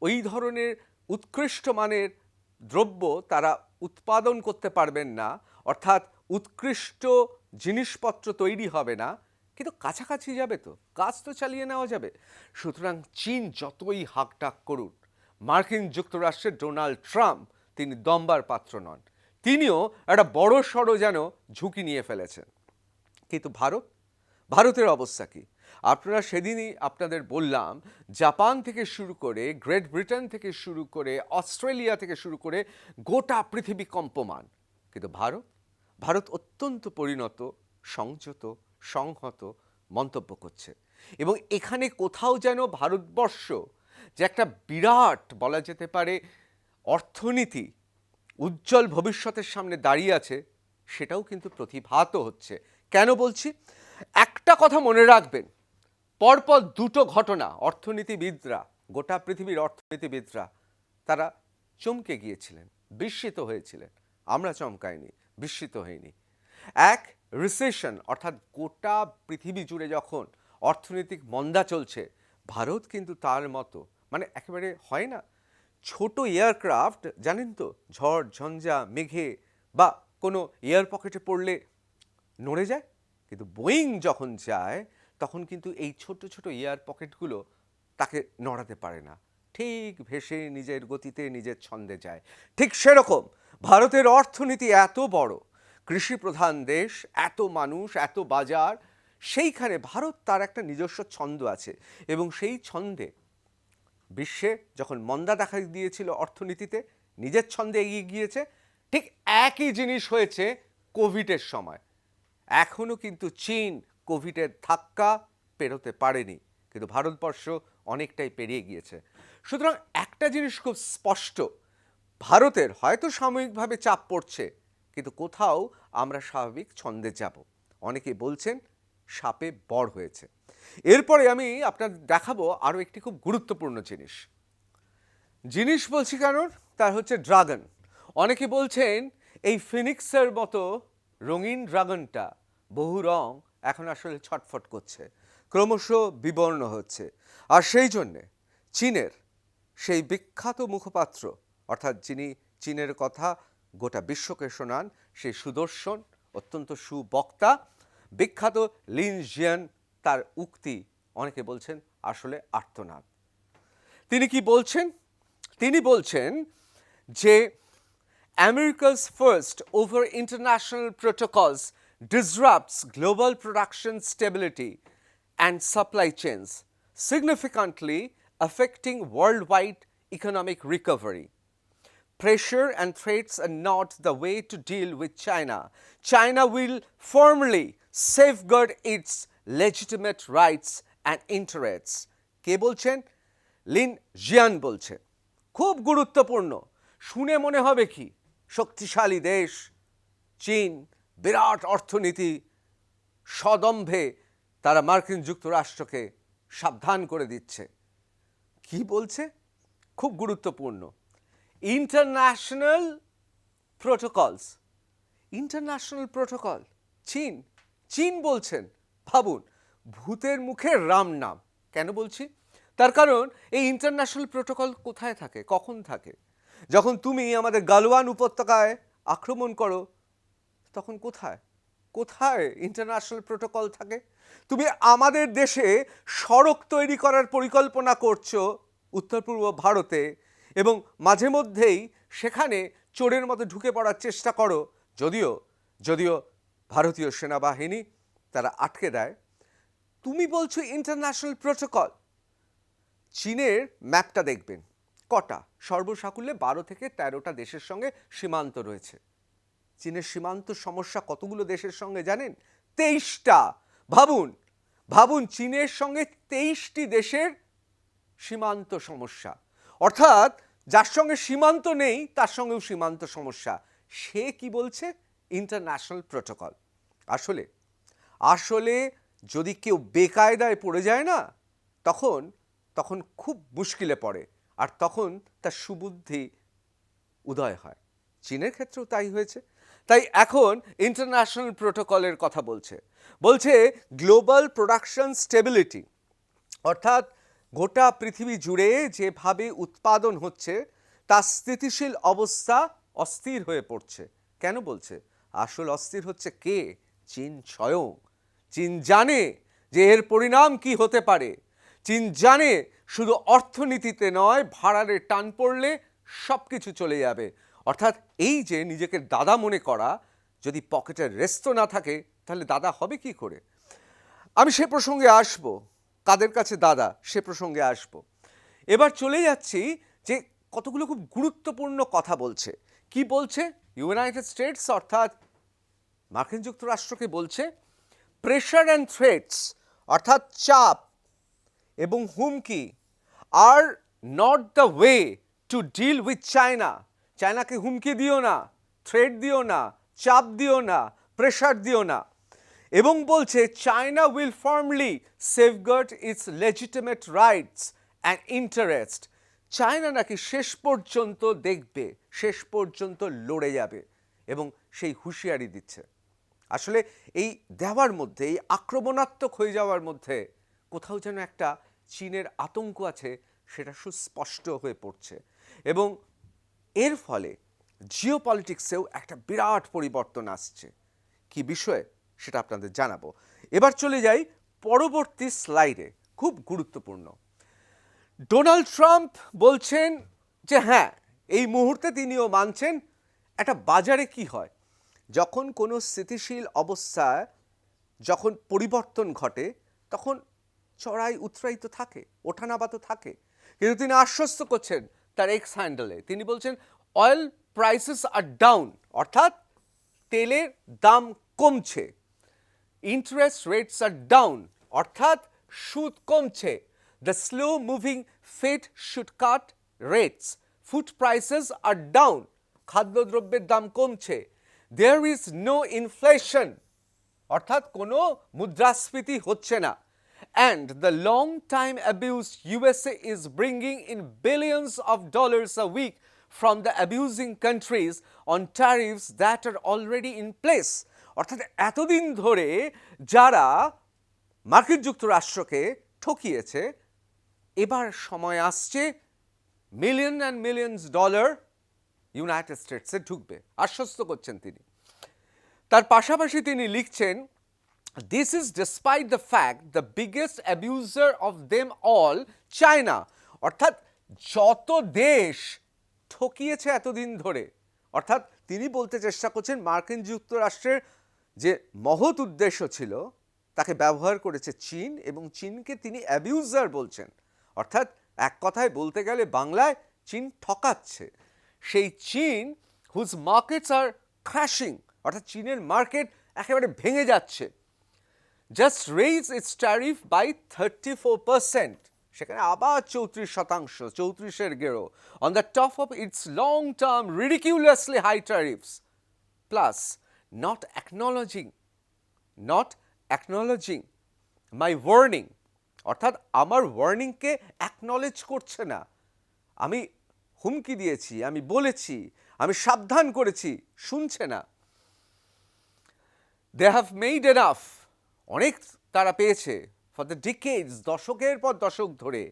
ওই ধরনের উৎকৃষ্ট মানের দ্রব্য তারা উৎপাদন করতে পারবেন না, অর্থাৎ উৎকৃষ্ট জিনিসপত্র তৈরি হবে না, কিন্তু কাছাকাছি যাবে, তো কাজ তো চালিয়ে নেওয়া যাবে। সুতরাং চীন যতই হাঁকডাক করুন, মার্কিন যুক্তরাষ্ট্রের ডোনাল্ড ট্রাম্প তিনি দম্বার পাত্র নন, তিনিও একটা বড় সড়ো যেন ঝুঁকি নিয়ে ফেলেছেন। কিন্তু ভারতের অবস্থা কি? আপনারা সেদিনই আপনাদের বললাম জাপান থেকে শুরু করে গ্রেট ব্রিটেন থেকে শুরু করে অস্ট্রেলিয়া থেকে শুরু করে গোটা পৃথিবী কম্পমান। কিন্তু ভারত অত্যন্ত পরিণত, সংযত, সংহত মন্তব্য করছে এবং এখানে কোথাও যেন ভারতবর্ষ যে একটা বিরাট বলা যেতে পারে অর্থনীতি উজ্জ্বল ভবিষ্যতের সামনে দাঁড়িয়ে আছে সেটাও কিন্তু প্রতিভাত হচ্ছে। কেন বলছি? একটা কথা মনে রাখবেন, পরপর দুটো ঘটনা অর্থনীতিবিদরা, গোটা পৃথিবীর অর্থনীতিবিদরা তারা চমকে গিয়েছিলেন, বিস্মিত হয়েছিলেন। আমরা চমকাইনি, বিস্মিত হইনি। এক, রিসেশন অর্থাৎ গোটা পৃথিবী জুড়ে যখন অর্থনৈতিক মন্দা চলছে, ভারত কিন্তু তার মতো মানে একেবারে হয় না ছোট এয়ারক্রাফট, জানেন তো ঝড় ঝঞ্ঝা মেঘে বা কোনো এয়ার পকেটে পড়লে নড়ে যায়, কিন্তু বোয়িং যখন যায় তখন কিন্তু এই ছোট ছোট এয়ার পকেটগুলো তাকে নড়াতে পারে না, ঠিক ভেসে নিজের গতিতে নিজের ছন্দে যায়। ঠিক সেরকম ভারতের অর্থনীতি এত বড়, কৃষি প্রধান দেশ, এত মানুষ, এত বাজার, সেইখানে ভারত তার একটা নিজস্ব ছন্দ আছে এবং সেই ছন্দে বিশ্বে যখন মন্দা দেখা দিয়েছিল অর্থনীতিতে নিজের ছন্দে এগিয়ে গিয়েছে। ঠিক একই জিনিস হয়েছে কোভিডের সময়। এখনো কিন্তু চীন কোভিডের ধাক্কা পেরোতে পারেনি, কিন্তু ভারতবর্ষ অনেকটাই পেরিয়ে গিয়েছে। সুতরাং একটা জিনিস খুব স্পষ্ট, ভারতের হয়তো সাময়িকভাবে চাপ পড়ছে, কিন্তু কোথাও আমরা স্বাভাবিক ছন্দে যাব। অনেকে বলছেন সাপে বর হয়েছে। এরপরে আমি আপনাদের দেখাবো আরও একটি খুব গুরুত্বপূর্ণ জিনিস বলছি কারণ তার হচ্ছে ড্রাগন। অনেকে বলছেন এই ফিনিক্সের মতো রঙিন ড্রাগনটা বহু রং এখন আসলে ছটফট করছে, ক্রমশ বিবর্ণ হচ্ছে। আর সেই জন্যে চীনের সেই বিখ্যাত মুখপাত্র, অর্থাৎ যিনি চীনের কথা গোটা বিশ্বকে শোনান, সেই সুদর্শন অত্যন্ত সুবক্তা বিখ্যাত লিন জিয়ান, তার উক্তি অনেকে বলছেন আসলে আর্তনাদ। তিনি কি বলছেন? তিনি বলছেন যে America's first over international protocols disrupts global production stability and supply chains, significantly affecting worldwide economic recovery. Pressure and threats are not the way to deal with China. China will firmly safeguard its legitimate rights and interests. কে বলছেন? Lin জিয়ান বলছেন। খুব গুরুত্বপূর্ণ। শুনে মনে হবে কি শক্তিশালী দেশ চীন, বিরাট অর্থনীতি, সদম্ভে তারা মার্কিন যুক্তরাষ্ট্রকে সাবধান করে দিচ্ছে। কি বলছে? খুব গুরুত্বপূর্ণ। ইন্টারন্যাশনাল প্রোটোকলস, ইন্টারন্যাশনাল প্রোটোকল, চীন চীন বলছেন। ভাবুন, ভূতের মুখে রাম নাম। কেন বলছি? তার কারণ এই ইন্টারন্যাশনাল প্রোটোকল কোথায় থাকে, কখন থাকে? যখন তুমি আমাদের গালওয়ান উপত্যকায় আক্রমণ করো, তখন কোথায় কোথায় ইন্টারন্যাশনাল প্রোটোকল থাকে? তুমি আমাদের দেশে সড়ক তৈরি করার পরিকল্পনা করছো উত্তর পূর্ব ভারতে, এবং মাঝে মধ্যেই সেখানে চোরের মতো ঢুকে পড়ার চেষ্টা করো, যদিও যদিও ভারতীয় সেনাবাহিনী তারা আটকে দেয়। তুমি বলছো ইন্টারন্যাশনাল প্রোটোকল। চীনের ম্যাপটা দেখবেন, কটা সর্বসাকুল্যে 12 থেকে 13টা দেশের সঙ্গে সীমান্ত রয়েছে। চীনের সীমান্ত সমস্যা কতগুলো দেশের সঙ্গে জানেন? 23টা। ভাবুন ভাবুন, চীনের সঙ্গে 23টি দেশের সীমান্ত সমস্যা, অর্থাৎ যার সঙ্গে সীমান্ত নেই তার সঙ্গেও সীমান্ত সমস্যা। সে কি বলছে? International protocol. আসলে আসলে যদি কেউ বেকায়দায় পড়ে যায় না, তখন তখন খুব মুশকিলে পড়ে, আর তখন তার সুবুদ্ধি উদয় হয়। চীনের ক্ষেত্রেও তাই হয়েছে। তাই এখন ইন্টারন্যাশনাল প্রোটোকলের কথা বলছে গ্লোবাল প্রোডাকশন স্টেবিলিটি, অর্থাৎ গোটা পৃথিবী জুড়ে যেভাবে উৎপাদন হচ্ছে তা স্থিতিশীল অবস্থা অস্থির হয়ে পড়ছে। কেন বলছে? আসল অস্থির হচ্ছে কে? চীন স্বয়ং। চীন জানে যে এর পরিণাম কি হতে পারে। চীন জানে শুধু অর্থনীতিতে নয়, ভাড়ারে টান পড়লে সব কিছু চলে যাবে। অর্থাৎ এই যে নিজেকে দাদা মনে করা, যদি পকেটের রেস্তো না থাকে তাহলে দাদা হবে কি করে? আমি সে প্রসঙ্গে আসব, কাদের কাছে দাদা সে প্রসঙ্গে আসব। এবার চলে যাচ্ছি যে কতগুলো খুব গুরুত্বপূর্ণ কথা বলছে। কি বলছে? ইউনাইটেড স্টেটস অর্থাৎ মার্কিন যুক্তরাষ্ট্রকে বলছে প্রেশার অ্যান্ড থ্রেটস, অর্থাৎ চাপ এবং হুমকি are not the way to deal with China. চায়নাকে হুমকি দিও না, থ্রেট দিও না, চাপ দিও না, প্রেশার দিও না। এবং বলছে China will firmly safeguard it's legitimate rights and interest. China নাকি শেষ পর্যন্ত দেখবে, শেষ পর্যন্ত লড়ে যাবে, এবং সেই হুঁশিয়ারি দিচ্ছে। আসলে এই দেওয়ার মধ্যে, এই আক্রমণাত্মক হয়ে যাওয়ার মধ্যে কোথাও যেন একটা চীনের আতঙ্ক আছে, সেটা সুস্পষ্ট হয়ে পড়ছে। এবং এর ফলে জিওপলিটিক্সেও একটা বিরাট পরিবর্তন আসছে। কি বিষয়ে সেটা আপনাদের জানাবো। এবার চলে যাই পরবর্তী স্লাইডে, খুব গুরুত্বপূর্ণ। ডোনাল্ড ট্রাম্প বলছেন যে হ্যাঁ, এই মুহূর্তে তিনিও মানছেন একটা বাজারে কি হয়, যখন কোনো স্থিতিশীল অবস্থায় যখন পরিবর্তন ঘটে তখন চড়াই উৎরাই তো থাকে, ওঠানামা তো থাকে। কিন্তু তিনি আশ্বস্ত করছেন তার এক্স হ্যান্ডেলে, তিনি বলছেন অয়েল প্রাইসেস আর ডাউন, অর্থাৎ তেলের দাম কমছে। ইন্টারেস্ট রেটস আর ডাউন, অর্থাৎ সুদ কমছে, the slow moving Fed should cut rates, food prices are down, খাদ্যদ্রব্যের দাম কমছে, দেয়ার ইজ নো ইনফ্লেশন, অর্থাৎ কোনো মুদ্রাস্ফীতি হচ্ছে না, and the long time abused USA is bringing in billions of dollars a week from the abusing countries on tariffs that are already in place. অর্থাৎ এতদিন ধরে যারা মার্কিন যুক্তরাষ্ট্রকে ঠকিয়েছে, এবার সময় আসছে million and millions dollar United স্টেটসে ঢুকবে, আশ্বস্ত করছেন তিনি। তার পাশাপাশি তিনি লিখছেন, this is despite the fact the biggest abuser of them all, China, অর্থাৎ যত দেশ ঠকিয়েছে এতদিন ধরে, অর্থাৎ তিনি বলতে চেষ্টা করছেন মার্কিন যুক্তরাষ্ট্রের যে মহৎ উদ্দেশ্য ছিল তাকে ব্যবহার করেছে চীন, এবং চীনকে তিনি অ্যাবিউজার বলছেন, অর্থাৎ এক কথায় বলতে গেলে বাংলায় চীন ঠকাচ্ছে। সেই চীন হুজ মার্কেটস আর ক্র্যাশিং, অর্থাৎ চীনের মার্কেট একেবারে ভেঙে যাচ্ছে, just raise its tariff by 34%, সেখানে আবার 34%, 34-এর গেরো, on the top of its long-term ridiculously high tariffs, plus not acknowledging my warning, অর্থাৎ আমার ওয়ার্নিংকে অ্যাকনলেজ করছে না। আমি হুমকি দিয়েছি, আমি বলেছি, আমি সাবধান করেছি, শুনছে না। they have made enough, অনেক তারা পেয়েছে, ফর দ্য ডিকেডস, দশকের পর দশক ধরে,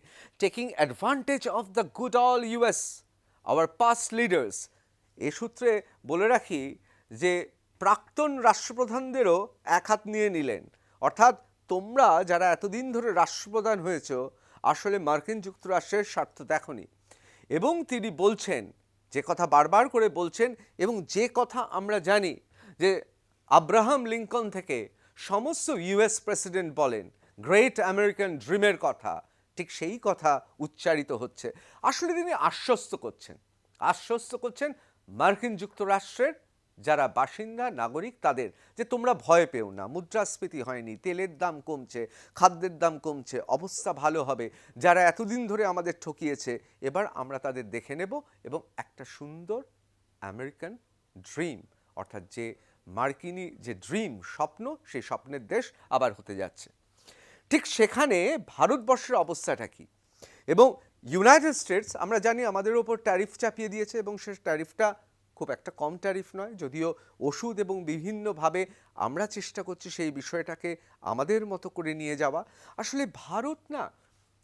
taking advantage of the good old US our past leaders. এ সূত্রে বলে রাখি যে প্রাক্তন রাষ্ট্রপ্রধানদেরও এক হাত নিয়ে নিলেন, অর্থাৎ তোমরা যারা এতদিন ধরে রাষ্ট্রপ্রধান হয়েছ আসলে মার্কিন যুক্তরাষ্ট্রের স্বার্থ দেখনি। এবং তিনি বলছেন, যে কথা বারবার করে বলছেন এবং যে কথা আমরা জানি যে আব্রাহাম লিঙ্কন থেকে সমস্ত ইউএস প্রেসিডেন্ট বলেন গ্রেট আমেরিকান ড্রিমের কথা, ঠিক সেই কথা উচ্চারিত হচ্ছে। আসলে তিনি আশ্বস্ত করছেন মার্কিন যুক্তরাষ্ট্রের যারা বাসিন্দা নাগরিক তাদের, যে তোমরা ভয় পেও না, মুদ্রাস্ফীতি হয়নি, তেলের দাম কমছে, খাদ্যের দাম কমছে, অবস্থা ভালো হবে। যারা এতদিন ধরে আমাদের ঠকিয়েছে এবার আমরা তাদের দেখে নেব এবং একটা সুন্দর আমেরিকান ড্রিম, অর্থাৎ যে মার্কিনী যে ড্রিম, স্বপ্ন, সেই স্বপ্নের দেশ আবার হতে যাচ্ছে। ঠিক সেখানে ভারতবর্ষের অবস্থাটা কি? এবং ইউনাইটেড স্টেটস আমরা জানি আমাদের ওপর ট্যারিফ চাপিয়ে দিয়েছে, এবং সে ট্যারিফটা খুব একটা কম ট্যারিফ নয়, যদিও ওষুধ এবং বিভিন্নভাবে আমরা চেষ্টা করছি সেই বিষয়টাকে আমাদের মতো করে নিয়ে যাওয়া। আসলে ভারত না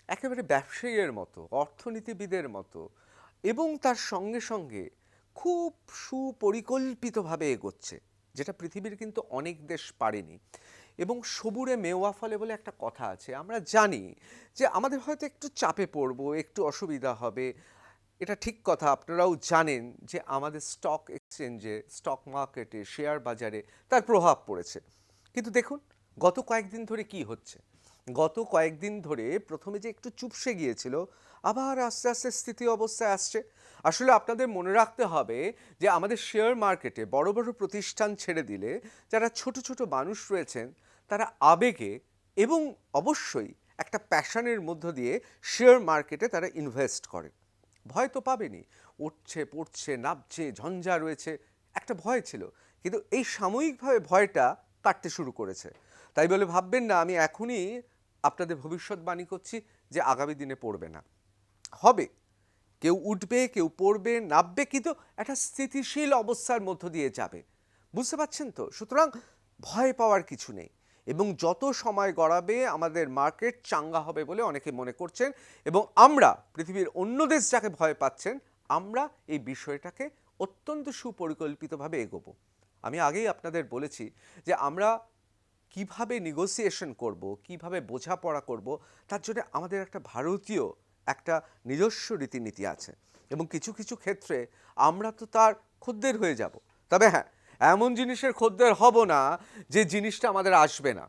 একেবারে ব্যবসায়ীর মতো, অর্থনীতিবিদের মতো, এবং তার সঙ্গে সঙ্গে খুব সুপরিকল্পিতভাবে এগোচ্ছে, যেটা পৃথিবীর কিন্তু অনেক দেশ পারেনি। এবং সবুরে মেওয়া ফলে বলে একটা কথা আছে, আমরা জানি যে আমাদের হয়তো একটু চাপে পড়বো, একটু অসুবিধা হবে, এটা ঠিক কথা। আপনারাও জানেন যে আমাদের স্টক এক্সচেঞ্জে, স্টক মার্কেটে, শেয়ার বাজারে তার প্রভাব পড়েছে। কিন্তু দেখুন গত কয়েকদিন ধরে কি হচ্ছে। গত কয়েকদিন ধরে প্রথমে যে একটু চুপসে গিয়েছিল, আবার আস্তে আস্তে স্থিতি অবস্থায় আসছে। আসলে আপনাদের মনে রাখতে হবে যে আমাদের শেয়ার মার্কেটে বড় বড় প্রতিষ্ঠান ছেড়ে দিলে যারা ছোট ছোট মানুষ রয়েছেন তারা আবেগে এবং অবশ্যই একটা প্যাশনের মধ্য দিয়ে শেয়ার মার্কেটে তারা ইনভেস্ট করে। ভয় তো পাবেনি, উঠছে পড়ছে নামছে, ঝঞ্ঝা রয়েছে, একটা ভয় ছিল, কিন্তু এই সাময়িকভাবে ভয়টা কাটতে শুরু করেছে। তাই বলে ভাববেন না আমি এখনই আপনাদের ভবিষ্যৎবাণী করছি যে আগামী দিনে পড়বে না, হবে। কেউ উঠবে, কেউ পড়বে, নামবে, কিন্তু একটা স্থিতিশীল অবস্থার মধ্য দিয়ে যাবে। বুঝতে পারছেন তো? সুতরাং ভয় পাওয়ার কিছু নেই, এবং যত সময় গড়াবে আমাদের মার্কেট চাঙ্গা হবে বলে অনেকে মনে করছেন, এবং আমরা পৃথিবীর অন্য দেশ যাকে ভয় পাচ্ছেন আমরা এই বিষয়টাকে অত্যন্ত সুপরিকল্পিতভাবে এগোবো। আমি আগেই আপনাদের বলেছি যে আমরা কিভাবে নেগোসিয়েশন করব, কিভাবে বোঝাপড়া করব, তার জন্য আমাদের একটা ভারতীয় একটা নিজস্ব রীতিনীতি আছে, এবং কিছু কিছু ক্ষেত্রে আমরা তো তার খদ্দের হয়ে যাব। তবে হ্যাঁ, এমন জিনিসের খদ্দের হব না যে জিনিসটা আমাদের আসবে না।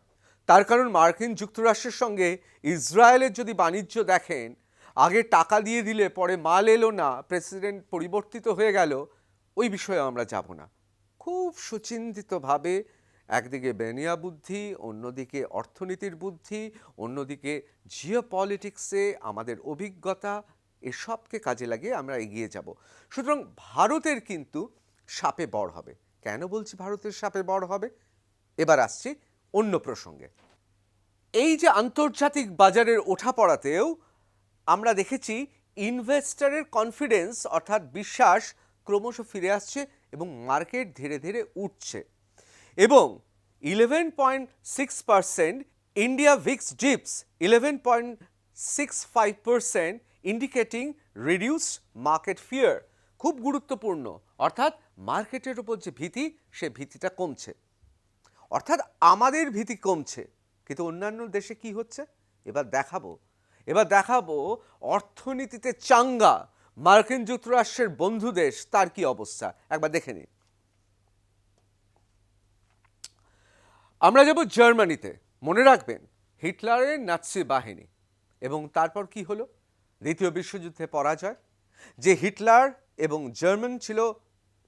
তার কারণ মার্কিন যুক্তরাষ্ট্রের সঙ্গে ইসরায়েলের যদি বাণিজ্য দেখেন, আগে টাকা দিয়ে দিলে পরে মাল এলো না, প্রেসিডেন্ট পরিবর্তিত হয়ে গেল, ওই বিষয়ে আমরা যাব না। খুব সুচিন্তিতভাবে একদিকে বেনিয়া বুদ্ধি, অন্যদিকে অর্থনীতির বুদ্ধি, অন্যদিকে জিওপলিটিক্সে আমাদের অভিজ্ঞতা, এসবকে কাজে লাগিয়ে আমরা এগিয়ে যাব। সুতরাং ভারতের কিন্তু সাপে বর হবে। কেন বলছি ভারতের সাপে বর হবে? এবার আসছি অন্য প্রসঙ্গে। এই যে আন্তর্জাতিক বাজারের ওঠাপড়াতেও আমরা দেখেছি ইনভেস্টরের কনফিডেন্স অর্থাৎ বিশ্বাস ক্রমশ ফিরে আসছে এবং মার্কেট ধীরে ধীরে উঠছে। এবং 11.6% India Vicks dips 11.65%, indicating reduced market fear. খুব গুরুত্বপূর্ণ, অর্থাৎ মার্কেটের উপর যে ভীতি, সে ভীতিটা কমছে। অর্থাৎ আমাদের ভীতি কমছে, কিন্তু অন্যান্য দেশে কি হচ্ছে এবার দেখাবো অর্থনীতিতে চাঙ্গা মার্কিন যুক্তরাষ্ট্রের বন্ধু দেশ, তার কি অবস্থা একবার দেখে নিন। আমরা যাব জার্মানিতে। মনে রাখবেন হিটলারের নাৎসি বাহিনী, এবং তারপর কি হলো? দ্বিতীয় বিশ্বযুদ্ধে পরাজয়। যে হিটলার এবং জার্মান ছিল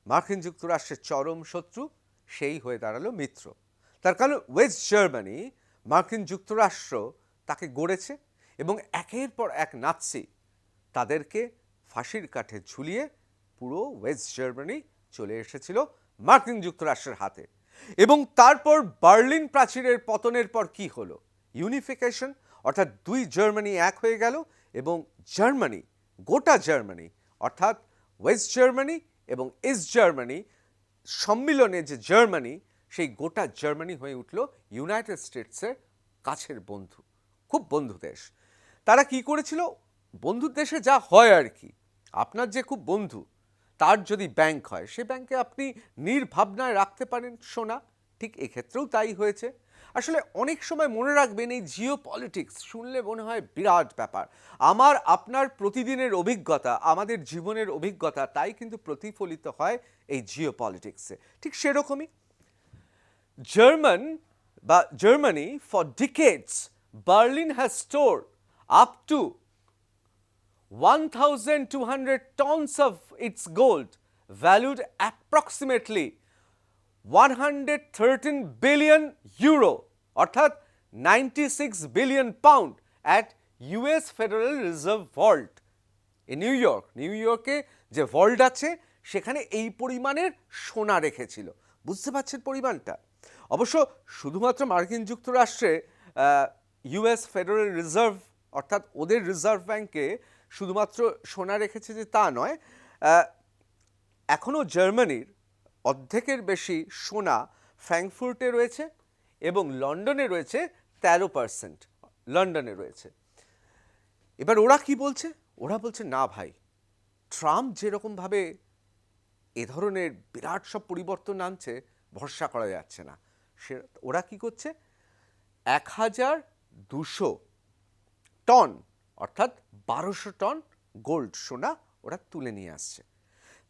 মার্কিন যুক্তরাষ্ট্রের চরম শত্রু, সেই হয়ে দাঁড়ালো মিত্র। তার কারণ ওয়েস্ট জার্মানি, মার্কিন যুক্তরাষ্ট্র তাকে গড়েছে এবং একের পর এক নাৎসি তাদেরকে ফাঁসির কাঠে ঝুলিয়ে পুরো ওয়েস্ট জার্মানি চলে এসেছিল মার্কিন যুক্তরাষ্ট্রের হাতে। এবং তারপর বার্লিন প্রাচীরের পতনের পর কি হলো? ইউনিফিকেশন, অর্থাৎ দুই জার্মানি এক হয়ে গেল এবং জার্মানি, গোটা জার্মানি অর্থাৎ ওয়েস্ট জার্মানি এবং ইস্ট জার্মানি সম্মিলনে যে জার্মানি, সেই গোটা জার্মানি হয়ে উঠল ইউনাইটেড স্টেটসের কাছের বন্ধু, খুব বন্ধু দেশ। তারা কি করেছিল? বন্ধুর দেশে যা হয় আর কি, আপনার যে খুব বন্ধু তার যদি ব্যাংক হয়, সে ব্যাংকে আপনি নির্ভাবনায় রাখতে পারেন সোনা। ঠিক এক্ষেত্রেও তাই হয়েছে। আসলে অনেক সময় মনে রাখবেন, এই জিও পলিটিক্স শুনলে মনে হয় বিরাট ব্যাপার। আমার আপনার প্রতিদিনের অভিজ্ঞতা, আমাদের জীবনের অভিজ্ঞতা, তাই কিন্তু প্রতিফলিত হয় এই জিও পলিটিক্সে। ঠিক সেরকমই Germany, for decades, Berlin has stored up to 1,200 tons of its gold, valued approximately 113 billion euro, অর্থাৎ 96 billion pound at US Federal Reserve Vault in new ইয়র্কে যে ভল্ট আছে, সেখানে এই পরিমাণের সোনা রেখেছিল। বুঝতে পারছেন পরিমাণটা? অবশ্য শুধুমাত্র মার্কিন যুক্তরাষ্ট্রে ইউএস ফেডারেল রিজার্ভ অর্থাৎ ওদের রিজার্ভ ব্যাংকে শুধুমাত্র সোনা রেখেছে যে তা নয়, এখনও জার্মানির অর্ধেকের বেশি সোনা ফ্র্যাঙ্কফুর্টে রয়েছে এবং লন্ডনে রয়েছে 13%, লন্ডনে রয়েছে। এবার ওরা কি বলছে? ওরা বলছে না ভাই, ট্রাম্প যেরকমভাবে এ ধরনের বিরাট সব পরিবর্তন আনছে, ভরসা করা যাচ্ছে না। ওরা কি করছে? 1,200 টন অর্থাৎ 1200 টন গোল্ড সোনা ওরা তুলে নিয়ে আসছে।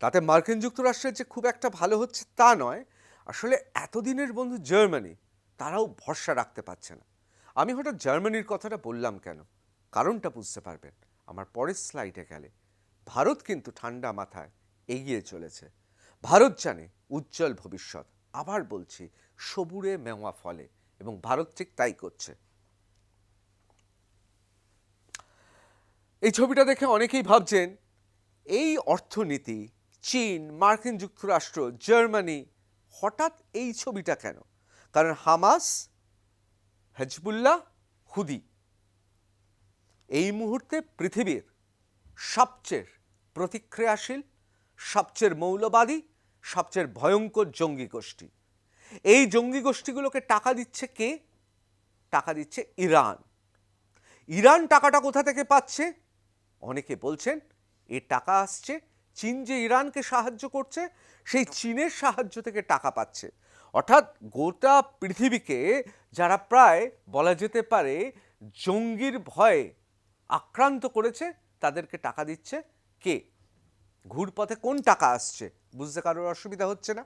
তাতে মার্কিন যুক্তরাষ্ট্রের যে খুব একটা ভালো হচ্ছে তা নয়, আসলে এতদিনের বন্ধু জার্মানি, তারাও ভরসা রাখতে পারছে না। আমি হঠাৎ জার্মানির কথাটা বললাম কেন? কারণটা বুঝতে পারবেন আমার পরের স্লাইডে গেলে। ভারত কিন্তু ঠান্ডা মাথায় এগিয়ে চলেছে। ভারত জানে উজ্জ্বল ভবিষ্যৎ। আবার বলছি, সবুরে মেওয়া ফলে, এবং ভারত ঠিক তাই করছে। এই ছবিটা দেখে অনেকেই ভাবছেন এই অর্থনীতি, চীন, মার্কিন যুক্তরাষ্ট্র, জার্মানি, হঠাৎ এই ছবিটা কেন? কারণ হামাস, হেজবুল্লাহ, হুদি এই মুহূর্তে পৃথিবীর সবচেয়ে প্রতিক্রিয়াশীল, সবচেয়ে মৌলবাদী, সবচেয়ে ভয়ঙ্কর জঙ্গি গোষ্ঠী। এই জঙ্গি গোষ্ঠীগুলোকে টাকা দিচ্ছে কে? টাকা দিচ্ছে ইরান। ইরান টাকাটা কোথা থেকে পাচ্ছে? অনেকে বলছেন এ টাকা আসছে চীন, যে ইরানকে সাহায্য করছে, সেই চীনের সাহায্য থেকে টাকা পাচ্ছে। অর্থাৎ গোটা পৃথিবীকে যারা প্রায় বলা যেতে পারে জঙ্গির ভয়ে আক্রান্ত করেছে, তাদেরকে টাকা দিচ্ছে কে? ঘুরপথে কোন টাকা আসছে বুঝতে কারোর অসুবিধা হচ্ছে না।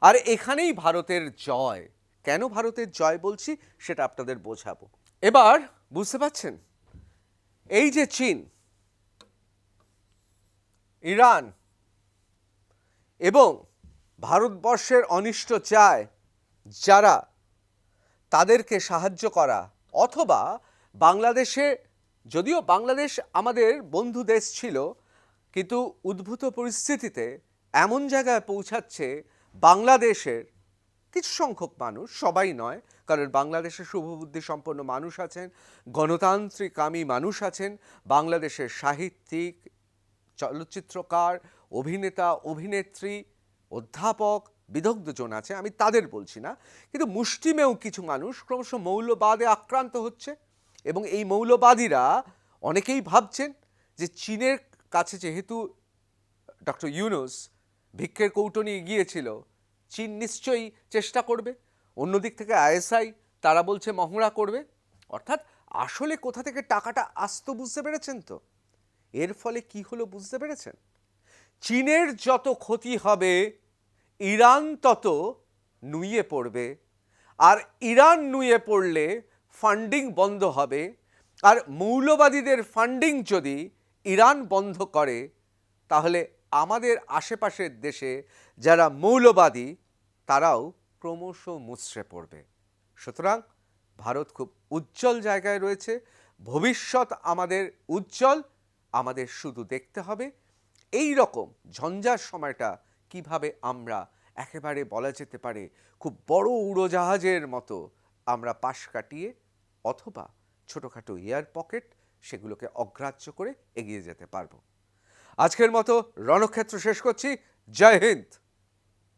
আর এখানেই ভারতের জয়। কেন ভারতের জয় বলছি সেটা আপনাদের বোঝাবো। এবার বুঝতে পারছেন, এই যে চীন, ইরান এবং ভারতবর্ষের অনিষ্ট চায়, যারা তাদেরকে সাহায্য করা, অথবা বাংলাদেশে, যদিও বাংলাদেশ আমাদের বন্ধু দেশ ছিল, কিন্তু উদ্ভূত পরিস্থিতিতে এমন জায়গায় পৌঁছাচ্ছে বাংলাদেশের কিছু সংখ্যক মানুষ, সবাই নয়, কারণ বাংলাদেশে শুভবুদ্ধি সম্পন্ন মানুষ আছেন, গণতান্ত্রিকামী মানুষ আছেন, বাংলাদেশের সাহিত্যিক, চলচ্চিত্রকার, অভিনেতা, অভিনেত্রী, অধ্যাপক, বিদগ্ধজন আছে, আমি তাদের বলছি না, কিন্তু মুষ্টিমেয় কিছু মানুষ ক্রমশ মৌলবাদে আক্রান্ত হচ্ছে। এবং এই মৌলবাদীরা অনেকেই ভাবছেন যে চীনের কাছে যেহেতু ডক্টর ইউনূস ভিক্ষের কৌটো নিয়ে গিয়েছিল, চীন নিশ্চয়ই চেষ্টা করবে, অন্যদিক থেকে আইএসআই তারা বলছে মহড়া করবে। অর্থাৎ আসলে কোথা থেকে টাকাটা আসতো বুঝতে পেরেছেন তো? এর ফলে কি হলো বুঝতে পেরেছেন? চীনের যত ক্ষতি হবে, ইরান তত নুয়ে পড়বে, আর ইরান নুয়ে পড়লে ফান্ডিং বন্ধ হবে, আর মৌলবাদীদের ফান্ডিং যদি ইরান বন্ধ করে, তাহলে আমাদের আশেপাশের দেশে যারা মৌলবাদী তারাও ক্রমশ মুচড়ে পড়বে। সুতরাং ভারত খুব উজ্জ্বল জায়গায় রয়েছে, ভবিষ্যৎ আমাদের উজ্জ্বল। আমাদের শুধু দেখতে হবে এই রকম ঝঞ্ঝার সময়টা কিভাবে আমরা একেবারে বলা যেতে পারে খুব বড় উড়োজাহাজের মতো আমরা পাশ কাটিয়ে, অথবা ছোটোখাটো এয়ার পকেট, সেগুলোকে অগ্রাহ্য করে এগিয়ে যেতে পারবো। আজকের মতো রণক্ষেত্র শেষ করছি। জয় হিন্দ।